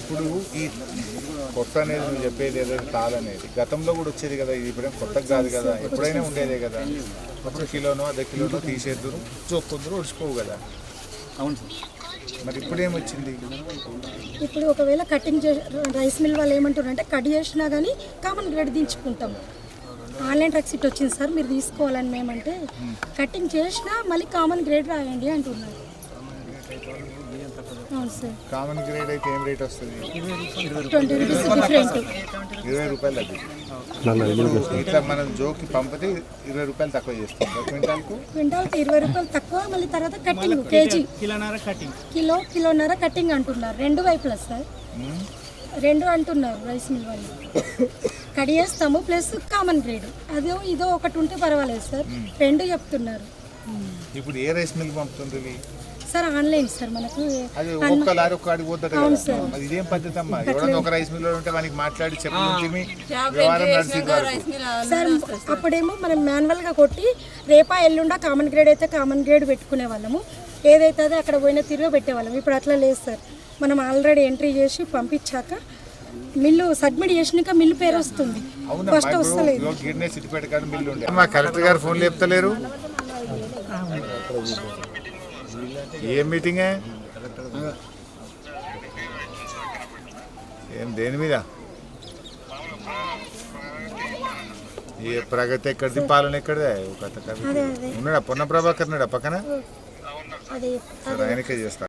ఇప్పుడు ఈ కొత్త అనేది నువ్వు చెప్పేది ఏదైతే తాళనేది గతంలో కూడా వచ్చేది కదా, ఇది ఇప్పుడేం కొత్తగా కాదు కదా, ఎప్పుడైనా ఉండేదే కదా. అప్పుడు కిలోనో అర్ధ కిలోనో తీసేద్దరు చొప్పుందరు ఒడుచుకోవు కదా. అవును సార్. మరి ఇప్పుడేమొచ్చింది? ఇప్పుడు ఒకవేళ కటింగ్ రైస్ మిల్ వాళ్ళు ఏమంటారంటే కట్ చేసినా కానీ కామన్ గ్రేడ్ దించుకుంటాము. ఆన్లైన్ రెసిప్ట్ వచ్చింది సార్, మీరు తీసుకోవాలని మేమంటే కటింగ్ చేసినా మళ్ళీ కామన్ గ్రేడ్ రాయండి అంటున్నారు. అవును సార్. కామన్ గ్రేడ్ అయితే ఏం రేట్ వస్తుంది? 20 రూపీస్ డిఫరెంట్. 20 రూపాయలు తగ్గుతుంది. ఇట్లా మనం జోకి పంపితే 20 రూపాయలు తక్కువ చేస్తాం క్వింటాల్కు. 20 రూపాయలు తక్కువ, మళ్ళీ తర్వాత కటింగ్ కేజీ కిలోన్నర కటింగ్ అంటున్నారు. 2 వైపులా సార్, 2 అంటున్నారు రైస్ మిల్ వాళ్ళు. కట్ చేస్తాము ప్లస్ కామన్ గ్రేడ్, అదో ఇదో ఒకటి ఉంటే పర్వాలేదు సార్, 2 చెప్తున్నారు. ఇప్పుడు ఏ రైస్ మిల్ పంపుతుంది సార్? ఆన్లైన్ సార్ మనకు. అది ఒక్క లారీ ఒక్క అడిగి పోతాడు కదా, అది ఇదేం పద్ధతి అమ్మా? ఎవరైనా ఒక రైస్ మిల్ ఉంటే వానికి మాట్లాడి చెప్పి వ్యవహారం నడిచింది సార్. అప్పుడేమో మనం మాన్యువల్గా కొట్టి రేపా ఎల్లుండా కామన్ గ్రేడ్ అయితే కామన్ గ్రేడ్ పెట్టుకునే వాళ్ళము, ఏదైతే అదే అక్కడ పోయిన తిరిగి పెట్టేవాళ్ళం. ఇప్పుడు అట్లా లేదు సార్, మనం ఆల్రెడీ ఎంట్రీ చేసి పంపించాక మిల్లు సబ్మిట్ చేసినాక మిల్లు పేరు వస్తుంది, ఫస్ట్ వస్తలేదు. కలెక్టర్ గారు ఫోన్ లేపుతలేరు. ఏం మీటింగే? ఏం దేని మీద? ఏ ప్రగతి ఎక్కడిది, పాలన ఎక్కడిదే? ఉన్నాడా పొన్న ప్రభాకర్? ఉన్నాడా పక్కన? ఆయనకే చేస్తా.